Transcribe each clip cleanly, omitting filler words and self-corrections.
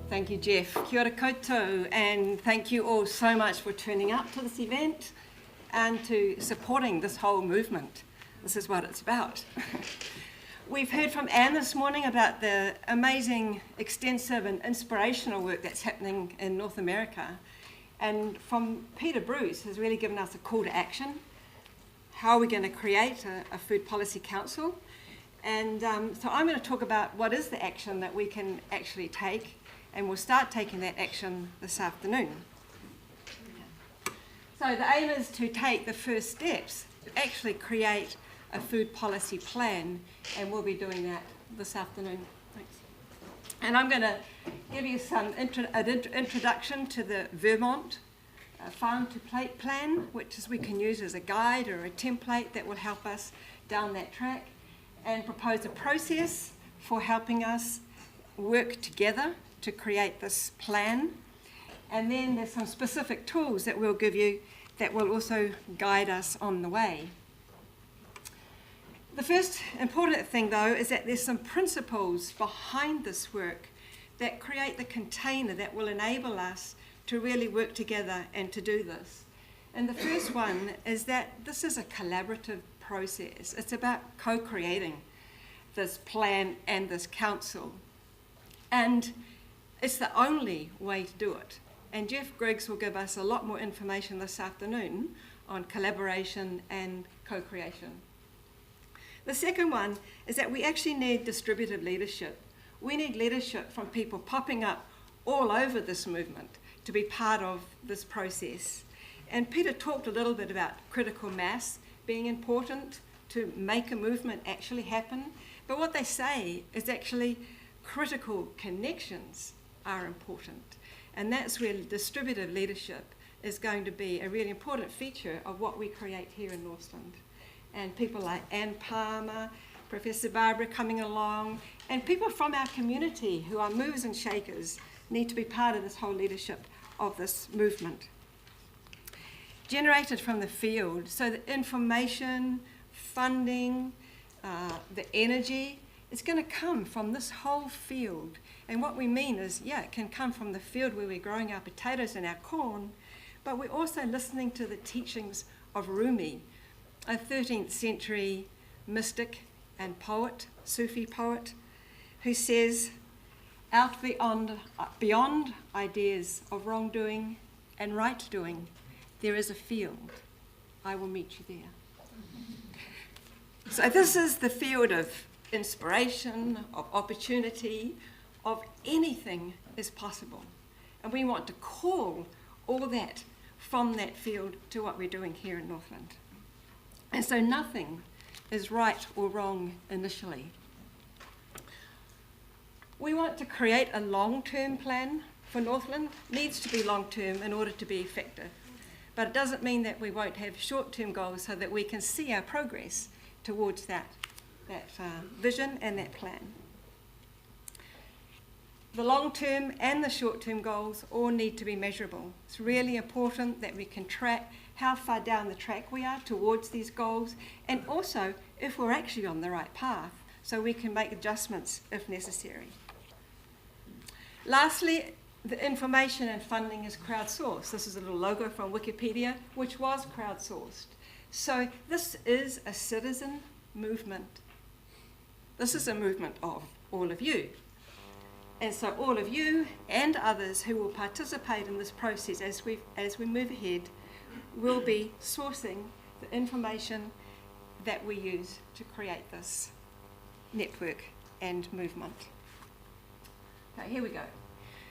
Thank you, Jeff. Kia ora koutou, and thank you all so much for turning up to this event and to supporting this whole movement. This is what it's about. We've heard from Anne this morning about the amazing, extensive and inspirational work that's happening in North America. And from Peter Bruce has really given us a call to action. How are we going to create a food policy council? And so I'm going to talk about what is the action that we can actually take, and we'll start taking that action this afternoon. So the aim is to take the first steps to actually create a food policy plan, and we'll be doing that this afternoon. Thanks. And I'm going to give you some introduction to the Vermont Farm to Plate plan, which is we can use as a guide or a template that will help us down that track, and propose a process for helping us work together to create this plan. And then there's some specific tools that we'll give you that will also guide us on the way. The first important thing, though, is that there's some principles behind this work that create the container that will enable us to really work together and to do this. And the first one is that this is a collaborative process. It's about co-creating this plan and this council. And it's the only way to do it. And Jeff Griggs will give us a lot more information this afternoon on collaboration and co-creation. The second one is that we actually need distributed leadership. We need leadership from people popping up all over this movement to be part of this process. And Peter talked a little bit about critical mass being important to make a movement actually happen. But what they say is actually critical connections are important. And that's where distributed leadership is going to be a really important feature of what we create here in Northland. And people like Anne Palmer, Professor Barbara coming along, and people from our community who are movers and shakers need to be part of this whole leadership of this movement. Generated from the field, so the information, funding, the energy, it's going to come from this whole field. And what we mean is, yeah, it can come from the field where we're growing our potatoes and our corn, but we're also listening to the teachings of Rumi, a 13th century mystic and poet, Sufi poet, who says, out beyond ideas of wrongdoing and right doing, there is a field. I will meet you there. So this is the field of inspiration, of opportunity, of anything is possible. And we want to call all that from that field to what we're doing here in Northland. And so nothing is right or wrong initially. We want to create a long-term plan for Northland. It needs to be long-term in order to be effective. But it doesn't mean that we won't have short-term goals so that we can see our progress towards that vision and that plan. The long-term and the short-term goals all need to be measurable. It's really important that we can track how far down the track we are towards these goals, and also if we're actually on the right path, so we can make adjustments if necessary. Lastly, the information and funding is crowdsourced. This is a little logo from Wikipedia, which was crowdsourced. So this is a citizen movement. This is a movement of all of you. And so all of you and others who will participate in this process as we move ahead will be sourcing the information that we use to create this network and movement. Okay, here we go.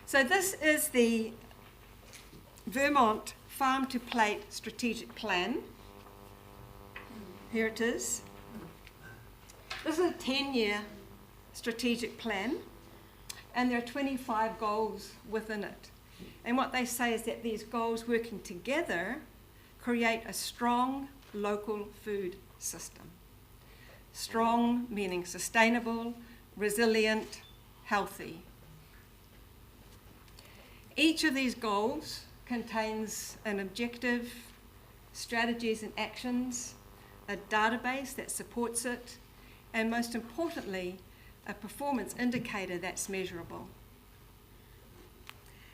So this is the Vermont Farm to Plate Strategic Plan. Here it is. This is a 10-year strategic plan, and there are 25 goals within it. And what they say is that these goals working together create a strong local food system. Strong meaning sustainable, resilient, healthy. Each of these goals contains an objective, strategies and actions, a database that supports it, and most importantly, a performance indicator that's measurable.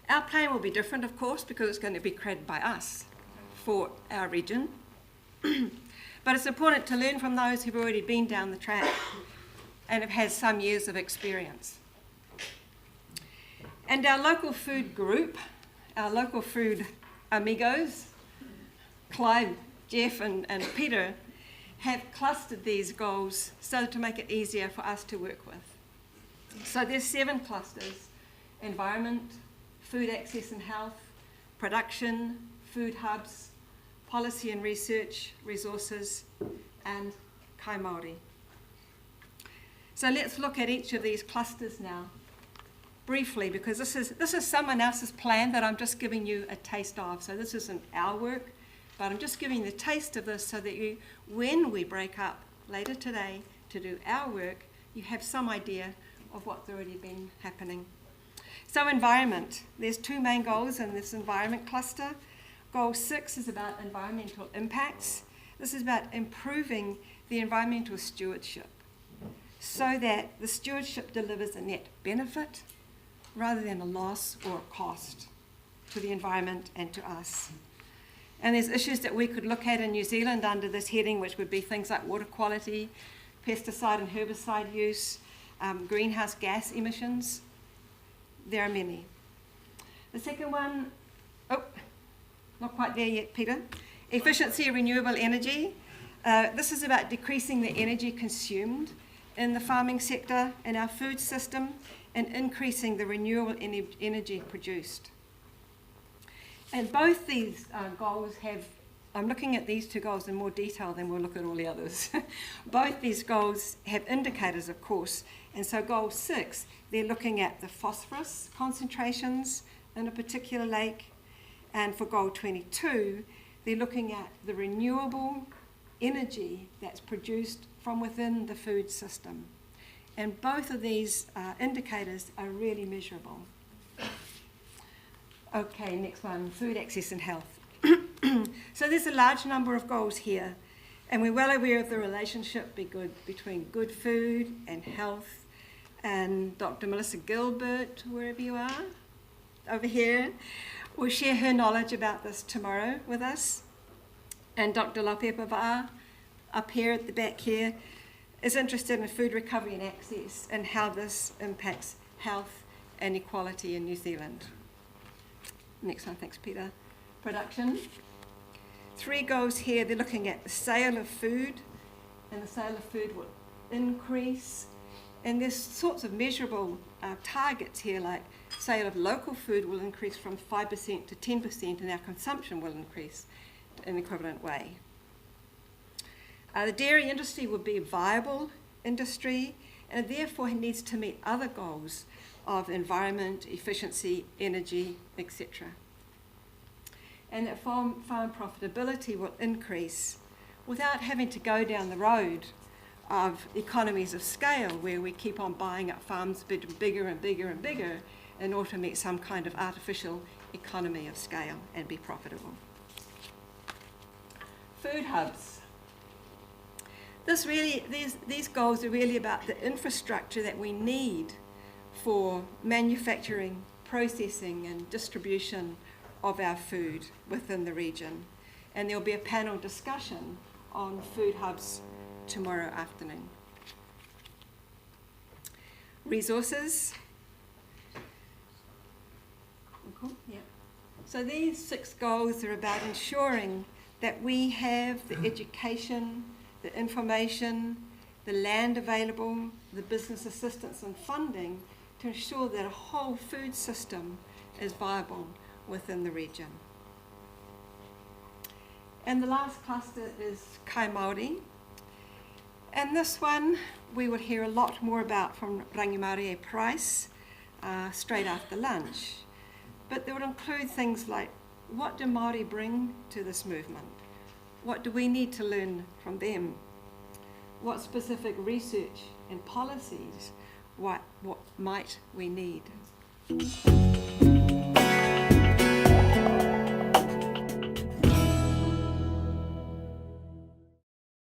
Our plan will be different, of course, because it's going to be created by us for our region. But it's important to learn from those who've already been down the track and have had some years of experience. And our local food group, our local food amigos, Clive, Jeff and Peter, have clustered these goals so to make it easier for us to work with. So there's 7 clusters: environment, food access and health, production, food hubs, policy and research, resources, and kai Māori. So let's look at each of these clusters now, briefly, because this is someone else's plan that I'm just giving you a taste of. So this isn't our work, but I'm just giving you the taste of this so that you, when we break up later today to do our work, you have some idea of what's already been happening. So environment, there's 2 main goals in this environment cluster. Goal 6 is about environmental impacts. This is about improving the environmental stewardship so that the stewardship delivers a net benefit rather than a loss or a cost to the environment and to us. And there's issues that we could look at in New Zealand under this heading, which would be things like water quality, pesticide and herbicide use, greenhouse gas emissions. There are many. The second one, not quite there yet, Peter. Efficiency of renewable energy. This is about decreasing the energy consumed in the farming sector and our food system and increasing the renewable energy produced. And both these goals have, I'm looking at these 2 goals in more detail than we'll look at all the others. Both these goals have indicators, of course, and so goal 6, they're looking at the phosphorus concentrations in a particular lake, and for goal 22, they're looking at the renewable energy that's produced from within the food system. And both of these indicators are really measurable. Okay, next one, food access and health. So there's a large number of goals here, and we're well aware of the relationship between good food and health. And Dr. Melissa Gilbert, wherever you are, over here, will share her knowledge about this tomorrow with us. And Dr. Laupepava, up here at the back here, is interested in food recovery and access and how this impacts health and equality in New Zealand. Next one, thanks Peter. Production. 3 goals here, they're looking at the sale of food, and the sale of food will increase. And there's sorts of measurable targets here, like sale of local food will increase from 5% to 10%, and our consumption will increase in an equivalent way. The dairy industry will be a viable industry, and therefore it needs to meet other goals of environment, efficiency, energy, etc. And that farm profitability will increase without having to go down the road of economies of scale where we keep on buying up farms bigger and bigger and bigger in order to meet some kind of artificial economy of scale and be profitable. Food hubs. These goals are really about the infrastructure that we need for manufacturing, processing and distribution of our food within the region. And there'll be a panel discussion on food hubs tomorrow afternoon. Resources. Cool. Yeah. So these 6 goals are about ensuring that we have the education, the information, the land available, the business assistance and funding to ensure that a whole food system is viable within the region. And the last cluster is kai Māori. And this one we will hear a lot more about from Rangimarie Price straight after lunch. But they would include things like, what do Māori bring to this movement? What do we need to learn from them? What specific research and policies, what might we need?